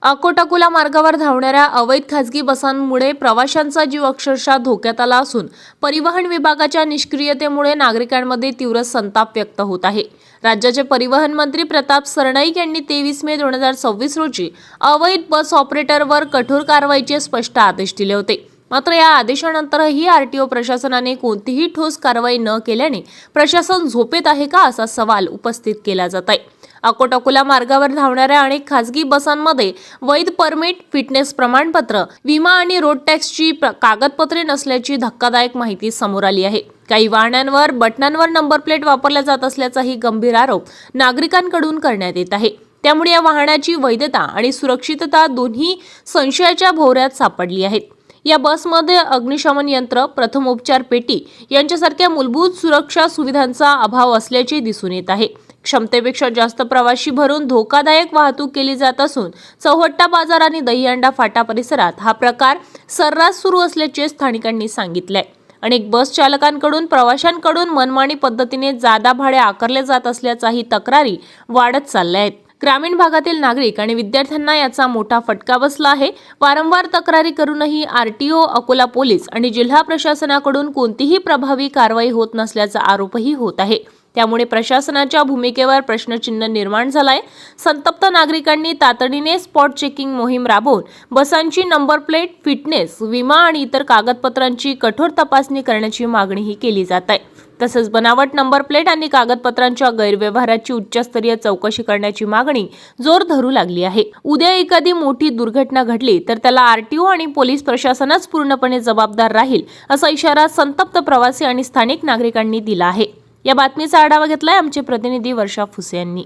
अकोट-अकोला मार्गावर धावणाऱ्या अवैध खासगी बसांमुळे प्रवाशांचा जीव अक्षरशः धोक्यात आला असून परिवहन विभागाच्या निष्क्रियतेमुळे नागरिकांमध्ये तीव्र संताप व्यक्त होत आहे। राज्याचे परिवहन मंत्री प्रताप सरनाईक यांनी 23 मे 2026 रोजी अवैध बस ऑपरेटरवर कठोर कारवाईचे स्पष्ट आदेश दिले होते। मात्र या आदेशानंतरही आरटीओ प्रशासनाने कोणतीही ठोस कारवाई न केल्याने प्रशासन झोपेत आहे का असा सवाल उपस्थित केला जात आहे। अकोट-अकोला मार्गावर धावणाऱ्या अनेक खासगी बसांमध्ये वैध परमिट, फिटनेस प्रमाणपत्र, विमा आणि रोड टॅक्सची कागदपत्रे नसल्याची धक्कादायक माहिती समोर आली आहे। काही वाहनांवर बटनांवर नंबर प्लेट वापरल्या जात असल्याचाही गंभीर आरोप नागरिकांकडून करण्यात येत आहे। त्यामुळे या वाहनाची वैधता आणि सुरक्षितता दोन्ही संशयाच्या भोवऱ्यात सापडली आहेत। या बसमध्ये अग्निशमन यंत्र, प्रथमोपचार पेटी यांच्यासारख्या मूलभूत सुरक्षा सुविधांचा अभाव असल्याचे दिसून येत आहे। क्षमतेपेक्षा जास्त प्रवासी भरून धोकादायक वाहतूक केली जात असून चौहट्टा बाजार आणि दहीहंडा फाटा परिसरात हा प्रकार सर्रास सुरू असल्याचे स्थानिकांनी सांगितले। अनेक बस चालकांकडून प्रवाशांकडून मनमानी पद्धतीने जादा भाडे आकारले जात असल्याचाही तक्रारी वाढत चालल्या आहेत। ग्रामीण भागातील नागरिक आणि विद्यार्थ्यांना याचा मोठा फटका बसला आहे। वारंवार तक्रारी करूनही आरटीओ, अकोला पोलीस आणि जिल्हा प्रशासनाकडून कोणतीही प्रभावी कारवाई होत नसल्याचा आरोपही होत आहे। त्यामुळे प्रशासनाच्या भूमिकेवर प्रश्नचिन्ह निर्माण झालाय। संतप्त नागरिकांनी तातडीने स्पॉट चेकिंग मोहीम राबवून बसांची नंबर प्लेट, फिटनेस, विमा आणि इतर कागदपत्रांची कठोर तपासणी करण्याची मागणीही केली जात आहे। तसेच बनावट नंबर प्लेट आणि कागदपत्रांच्या गैरव्यवहाराची उच्चस्तरीय चौकशी करण्याची मागणी जोर धरू लागली आहे। उद्या एखादी मोठी दुर्घटना घडली तर त्याला आरटीओ आणि पोलीस प्रशासनच पूर्णपणे जबाबदार राहील असा इशारा संतप्त प्रवासी आणि स्थानिक नागरिकांनी दिला आहे। या बातमीचा आढावा घेतलाय आमचे प्रतिनिधी वर्षा फुसे यांनी।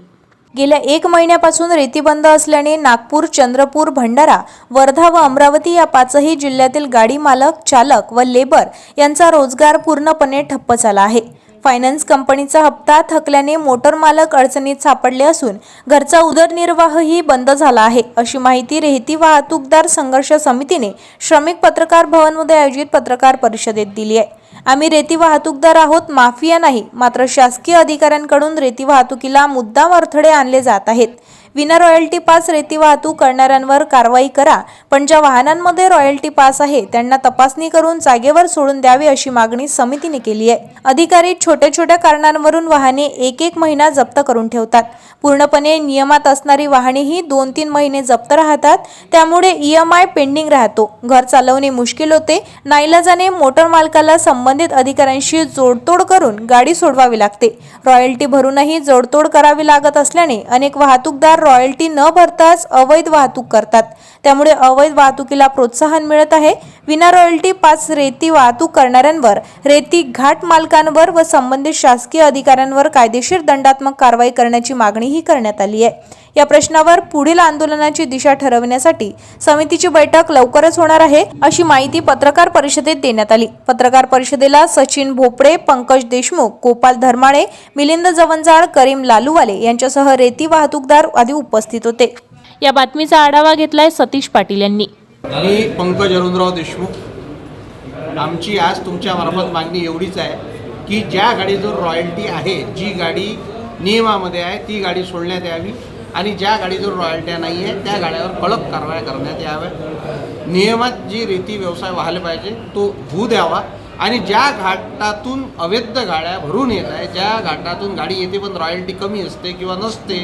गेल्या 1 महिन्यापासून रेती बंद असल्याने नागपूर, चंद्रपूर, भंडारा, वर्धा व अमरावती या 5ही जिल्ह्यातील गाडी मालक, चालक व लेबर यांचा रोजगार पूर्णपणे ठप्प झाला आहे। फायनान्स कंपनीचा हप्ता थकल्याने मोटर मालक अडचणीत सापडले असून घरचा उदरनिर्वाहही बंद झाला आहे, अशी माहिती रेती वाहतूकदार संघर्ष समितीने श्रमिक पत्रकार भवनमध्ये आयोजित पत्रकार परिषदेत दिली आहे। आम्ही रेती वाहतूकदार आहोत, माफिया नाही। मात्र शासकीय अधिकाऱ्यांकडून रेती वाहतुकीला मुद्दाम अडथळे आणले जात आहेत। विना रॉयल्टी पास रेती वाहतूक करणाऱ्यांवर कारवाई करा, पण ज्या वाहनांमध्ये रॉयल्टी पास आहे त्यांना तपासणी करून जागेवर सोडून द्यावे अशी मागणी समितीने केली आहे। अधिकारी छोट्या छोट्या कारणांवरून वाहने 1 महिना जप्त करून ठेवतात। पूर्णपणे नियमात असणारी वाहनेही 2-3 महिने जप्त राहतात। त्यामुळे EMI पेंडिंग राहतो, घर चालवणे मुश्किल होते। नाईलाजाने मोटर मालकाला संबंधित अधिकाऱ्यांशी जोडतोड करून गाडी सोडवावी लागते। रॉयल्टी भरूनही जोडतोड करावी लागत असल्याने अनेक वाहतूकदार रॉयल्टी न भरताच अवैध वाहतूक करतात। त्यामुळे अवैध वाहतुकीला प्रोत्साहन मिळत आहे। विना रॉयल्टी पास रेती वाहतूक करणाऱ्यांवर, रेती घाट मालकांवर व संबंधित शासकीय अधिकाऱ्यांवर कायदेशीर दंडात्मक कारवाई करण्याची मागणीही करण्यात आली आहे। या प्रश्नावर पुढील आंदोलनाची दिशा ठरवण्यासाठी समितीची बैठक लवकरच होणार आहे, अशी माहिती पत्रकार परिषदेत देण्यात आली। पत्रकार परिषदेला सचिन भोपळे, पंकज देशमुख, गोपाल धर्माळे, मिलिंद जवंजाळ, करीम लालूवाले यांच्यासह रेती वाहतूकदार आदी उपस्थित होते। या बातमीचा आढावा घेतलाय सतीश पाटील यांनी। मी पंकज अरुणराव देशमुख। आमची आज तुमच्या मार्फत मागणी एवढीच आहे की ज्या गाडीजवळ रॉयल्टी आहे, जी गाडी नियमामध्ये आहे ती गाडी सोडण्यात यावी आणि ज्या गाडीजवळ रॉयल्ट्या नाही आहे त्या गाड्यावर कडक कारवाया करण्यात याव्या। नियमात जी रेती व्यवसाय व्हायला पाहिजे तो होऊ द्यावा आणि ज्या घाटातून अवैध गाड्या भरून येत आहे, ज्या घाटातून गाडी येते पण रॉयल्टी कमी असते किंवा नसते,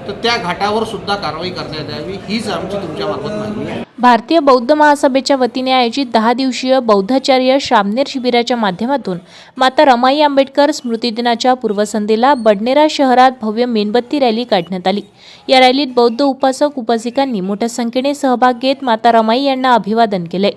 तर त्या घाटावर सुद्धा कारवाई करण्यात यावी, हीच आमची तुमच्या मार्फत मागणी आहे। भारतीय बौद्ध महासभेच्या वतीने आयोजित 10 दिवसीय बौद्धाचार्य श्रामणेर शिबिराच्या माध्यमातून माता रमाई आंबेडकर स्मृती दिनाच्या पूर्वसंध्येला बडनेरा शहरात भव्य मेणबत्ती रॅली काढण्यात आली। या रॅलीत बौद्ध उपासक उपासिकांनी मोठ्या संख्येने सहभाग घेत माता रमाई यांना अभिवादन केले।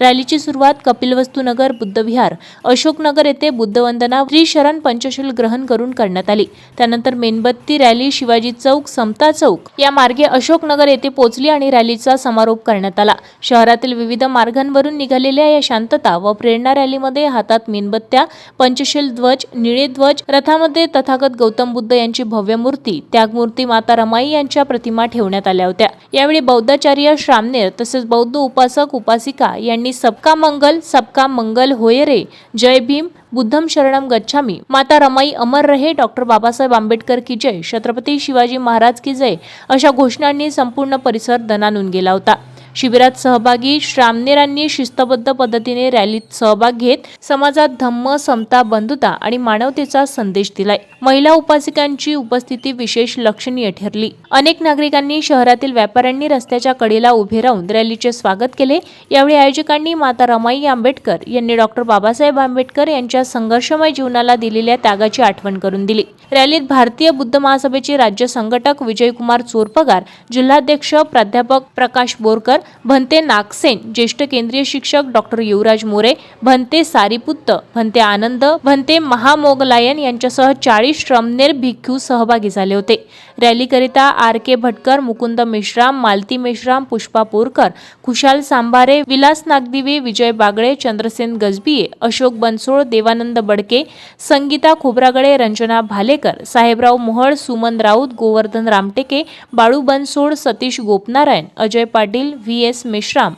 रॅलीची सुरुवात कपिलवस्तू नगर, बुद्धविहार, अशोकनगर येथे बुद्धवंदना, त्रिशरण पंचशील ग्रहण करून करण्यात आली। त्यानंतर मेणबत्ती रॅली शिवाजी चौक, समता चौक या मार्गे अशोकनगर येथे पोहोचली आणि रॅलीचा समारोप करण्यात करण्यात आला. शहरातील विविध मार्गांवरून निघालेल्या या शांतता व प्रेरणा रॅलीमध्ये हातात मेणबत्त्या, पंचशील ध्वज, निळे ध्वज, रथामध्ये तथागत गौतम बुद्ध यांची भव्य मूर्ती, त्यागमूर्ती माता रमाई यांच्या प्रतिमा ठेवण्यात आल्या होत्या. यावेळी बौद्धाचार्य श्रामनेर तसेच बौद्ध उपासक उपासिका यांनी सबका मंगल होय रे, जय भीम, बुद्धम शरणम गच्छामी, माता रमाई अमर रहे, डॉक्टर बाबासाहेब आंबेडकर की जय, छत्रपती शिवाजी महाराज की जय अशा घोषणांनी संपूर्ण परिसर दणाणून गेला होता. शिबिरात सहभागी श्रामनेरांनी शिस्तबद्ध पद्धतीने रॅलीत सहभाग घेत समाजात धम्म, समता, बंधुता आणि मानवतेचा संदेश दिलाय. महिला उपासिकांची उपस्थिती विशेष लक्षणीय ठरली. अनेक नागरिकांनी, शहरातील व्यापाऱ्यांनी रस्त्याच्या कडेला उभे राहून रॅलीचे स्वागत केले. यावेळी आयोजकांनी माता रमाई आंबेडकर यांनी डॉक्टर बाबासाहेब आंबेडकर यांच्या संघर्षमय जीवनाला दिलेल्या त्यागाची आठवण करून दिली. रॅलीत भारतीय बुद्ध महासभेचे राज्य संघटक विजयकुमार चोरपगार, जिल्हाध्यक्ष प्राध्यापक प्रकाश बोरकर, भंते नागसेन, ज्येष्ठ केंद्रीय शिक्षक डॉक्टर युवराज मोरे, भंते सारीपुत्त, भंते आनंद, भंते महामोगलायन यांच्यासह 40 श्रमनेर भिक्खू सहभागी झाले होते. रॅलीकरिता आर.के. भटकर, मुकुंद मेश्राम, मालती मेश्राम, पुष्पा पोरकर, खुशाल सांभारे, विलास नागदिवे, विजय बागळे, चंद्रसेन गजबिये, अशोक बनसोड, देवानंद बडके, संगीता खोब्रागडे, रंजना भालेकर, साहेबराव मोहळ, सुमन राऊत, गोवर्धन रामटेके, बाळू बनसोड, सतीश गोपनारायण, अजय पाटील, व्ही.एस. मेश्राम,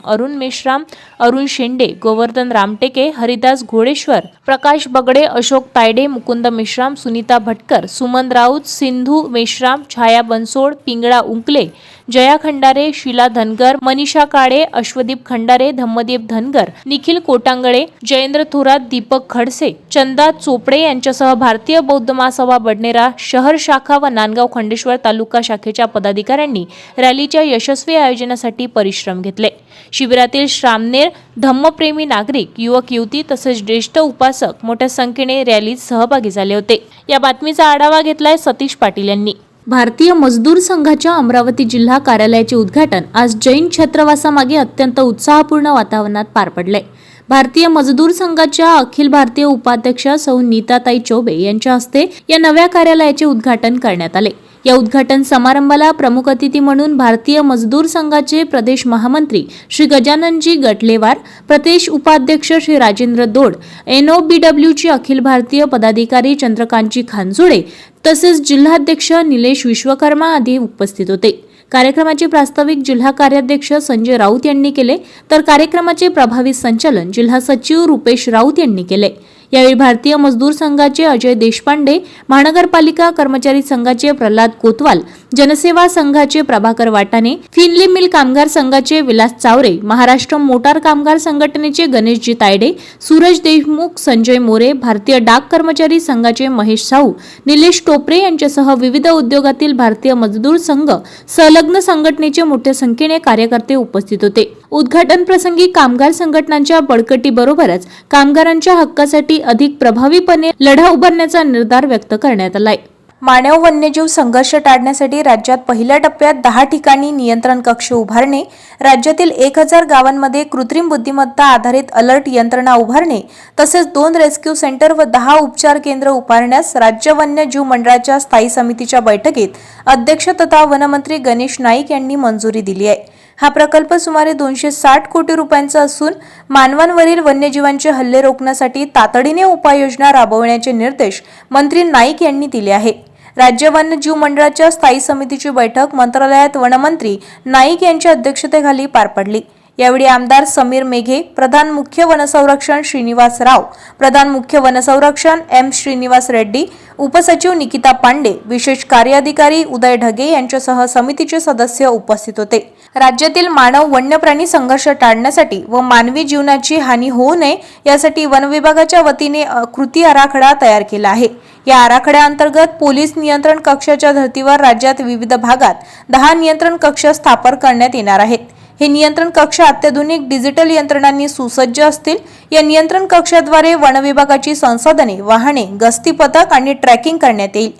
अरुण शेंडे, गोवर्धन रामटेके, हरिदास घोडेश्वर, प्रकाश बगडे, अशोक तायडे, मुकुंद मेश्राम, सुनीता भटकर, सुमन राऊत, सिंधू मेश्राम, छाया बनसोड, पिंगळा उंकले, जया खंडारे, शीला धनगर, मनीषा काळे, अश्वदीप खंडारे, धम्मदीप धनगर, निखिल कोटांगळे, जयेंद्र थोरात, दीपक खडसे, चंदा चोपडे यांच्यासह भारतीय बौद्ध महासभा बडनेरा शहर शाखा व नांदगाव खंडेश्वर तालुका शाखेच्या पदाधिकाऱ्यांनी रॅलीच्या यशस्वी आयोजनासाठी परिश्रम घेतले. शिबिरातील श्रामनेर, धम्मप्रेमी नागरिक, युवक युवती तसेच ज्येष्ठ उपासक मोठ्या संख्येने रॅलीत सहभागी झाले होते. या बातमीचा आढावा घेतलाय सतीश पाटील यांनी. भारतीय मजदूर संघाच्या अमरावती जिल्हा कार्यालयाचे उद्घाटन आज जैन छत्रवासामागे अत्यंत उत्साहपूर्ण वातावरणात पार पडले. भारतीय मजदूर संघाच्या अखिल भारतीय उपाध्यक्ष सौ नीताताई चौबे यांच्या हस्ते या नव्या कार्यालयाचे उद्घाटन करण्यात आले. या उद्घाटन समारंभाला प्रमुख अतिथी म्हणून भारतीय मजदूर संघाचे प्रदेश महामंत्री श्री गजाननजी गटलेवार, प्रदेश उपाध्यक्ष श्री राजेंद्र दोड, NOBWचे अखिल भारतीय पदाधिकारी चंद्रकांतजी खानजोडे तसेच जिल्हाध्यक्ष निलेश विश्वकर्मा आदी उपस्थित होते. कार्यक्रमाचे प्रास्ताविक जिल्हा कार्याध्यक्ष संजय राऊत यांनी केले, तर कार्यक्रमाचे प्रभावी संचालन जिल्हा सचिव रुपेश राऊत यांनी केले. यावेळी भारतीय मजदूर संघाचे अजय देशपांडे, महानगरपालिका कर्मचारी संघाचे प्रल्हाद कोतवाल, जनसेवा संघाचे प्रभाकर वाटाणे, फिनले मिल कामगार संघाचे विलास चावरे, महाराष्ट्र मोटार कामगार संघटनेचे गणेशजी तायडे, सूरज देशमुख, संजय मोरे, भारतीय डाक कर्मचारी संघाचे महेश साहू, निलेश टोपरे यांच्यासह विविध उद्योगातील भारतीय मजदूर संघ संलग्न संघटनेचे मोठ्या संख्येने कार्यकर्ते उपस्थित होते. उद्घाटन प्रसंगी कामगार संघटनांच्या बळकटीबरोबरच कामगारांच्या हक्कासाठी अधिक प्रभावीपणे लढा उभारण्याचा निर्धार व्यक्त करण्यात आलाय. मानव वन्यजीव संघर्ष टाळण्यासाठी राज्यात पहिल्या टप्प्यात 10 ठिकाणी नियंत्रण कक्ष उभारणे, राज्यातील 1000 गावांमध्ये कृत्रिम बुद्धिमत्ता आधारित अलर्ट यंत्रणा उभारणे तसेच 2 रेस्क्यू सेंटर व 10 उपचार केंद्र उभारण्यास राज्य वन्यजीव मंडळाच्या स्थायी समितीच्या बैठकीत अध्यक्ष तथा वनमंत्री गणेश नाईक यांनी मंजुरी दिली आहे. हा प्रकल्प सुमारे 260 कोटी रुपयांचा असून मानवांवरील वन्यजीवांचे हल्ले रोखण्यासाठी तातडीने उपाययोजना राबवण्याचे निर्देश मंत्री नाईक यांनी दिले आहे. राज्य वन्यजीव मंडळाच्या स्थायी समितीची बैठक मंत्रालयात वनमंत्री नाईक यांच्या अध्यक्षतेखाली पार पडली. यावेळी आमदार समीर मेघे, प्रधान मुख्य वनसंरक्षण श्रीनिवास राव, प्रधान मुख्य वनसंरक्षण M. श्रीनिवास रेड्डी, उपसचिव निकिता पांडे, विशेष कार्याधिकारी उदय ढगे यांच्यासह समितीचे सदस्य उपस्थित होते. राज्यातील मानव वन्यप्राणी संघर्ष टाळण्यासाठी व मानवी जीवनाची हानी होऊ नये यासाठी वन विभागाच्या वतीने कृती आराखडा तयार केला आहे. या आराखड्याअंतर्गत पोलीस नियंत्रण कक्षाच्या धर्तीवर राज्यात विविध भागात 10 नियंत्रण कक्ष स्थापन करण्यात येणार आहेत. हे नियंत्रण कक्ष अत्याधुनिक डिजिटल यंत्रणांनी सुसज्ज असतील. या नियंत्रण कक्षाद्वारे वन विभागाची संसाधने, वाहने, गस्ती पथक आणि ट्रॅकिंग करण्यात येईल.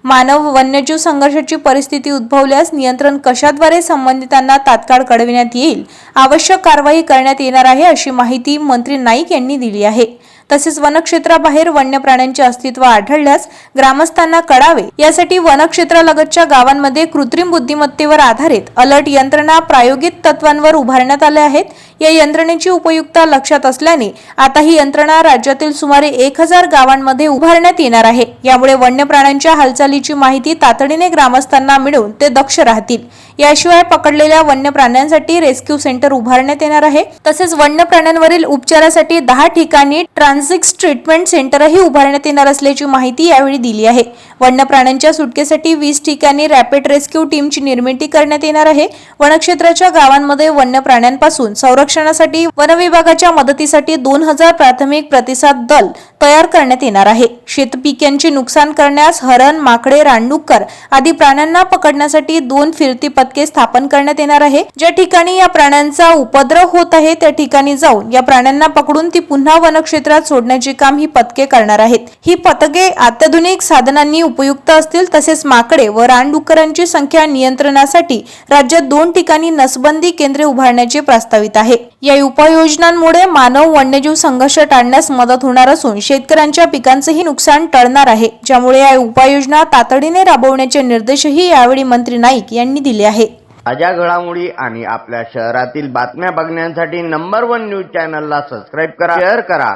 मानव वन्यजीव संघर्षाची परिस्थिती उद्भवल्यास नियंत्रण कक्षाद्वारे संबंधितांना तात्काळ कळविण्यात येईल. आवश्यक कारवाई करण्यात येणार आहे अशी माहिती मंत्री नाईक यांनी दिली आहे. तसेच वनक्षेत्राबाहेर वन्य प्राण्यांचे अस्तित्व आढळल्यास ग्रामस्थांना कळावे यासाठी वनक्षेत्रालगतच्या गावांमध्ये कृत्रिम बुद्धिमत्तेवर आधारित अलर्ट यंत्रणा प्रायोगिक तत्वांवर उभारण्यात आल्या आहेत. या यंत्रणेची उपयुक्तता लक्षात असल्याने आता ही यंत्रणा राज्यातील सुमारे 1000 गावांमध्ये उभारण्यात येणार आहे. यामुळे वन्य प्राण्यांच्या हालचालीची माहिती तातडीने ग्रामस्थांना मिळून ते दक्ष राहतील. याशिवाय पकडलेल्या वन्य प्राण्यांसाठी रेस्क्यू सेंटर उभारण्यात येणार आहे. तसेच वन्य प्राण्यांवरील उपचारासाठी 10 ठिकाणी ट्रान्झिट ट्रीटमेंट सेंटरही उभारण्यात येणार असल्याची माहिती यावेळी दिली आहे. वन्य प्राण्यांच्या सुटकेसाठी 20 ठिकाणी रॅपिड रेस्क्यू टीमची निर्मिती करण्यात येणार आहे. वनक्षेत्राच्या गावांमध्ये वन्य प्राण्यांपासून संरक्षणासाठी वन विभागाच्या मदतीसाठी 2000 प्राथमिक प्रतिसाद दल तयार करण्यात येणार आहे. शेतपिकांचे नुकसान करण्यास हरण, माकडे, रानडुक्कर आदी प्राण्यांना पकडण्यासाठी 2 फिरती पथके स्थापन करण्यात येणार आहे. ज्या ठिकाणी या प्राण्यांचा उपद्रव होत आहे त्या ठिकाणी जाऊन या प्राण्यांना पकडून ती पुन्हा वनक्षेत्रात सोडण्याचे काम ही पथके करणार आहेत. ही पथके अत्याधुनिक साधनांनी उपयुक्त असतील. तसेच माकडे व रानडुक्करांची संख्या नियंत्रणासाठी राज्यात 2 ठिकाणी नसबंदी केंद्रे उभारण्याचे प्रस्तावित आहे. या उपाययोजनांमुळे मानव वन्यजीव संघर्ष टाळण्यास मदत होणार असून शेतकऱ्यांच्या पिकांचेही नुकसान टळणार आहे. ज्यामुळे या उपाययोजना तातडीने राबवण्याचे निर्देशही यावेळी मंत्री नाईक यांनी दिले आहेत. ताज्या घडामोडी आणि आपल्या शहरातील बातम्या बघण्यासाठी नंबर 1 न्यूज चॅनलला सबस्क्राईब करा, शेअर करा.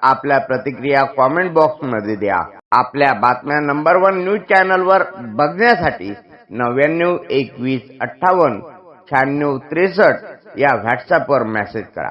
आपल्या प्रतिक्रिया कॉमेंट बॉक्समध्ये द्या. आपल्या बातम्या नंबर 1 न्यूज चॅनलवर बघण्यासाठी 99 21 58 96 63 या व्हॉट्सअपवर मेसेज करा.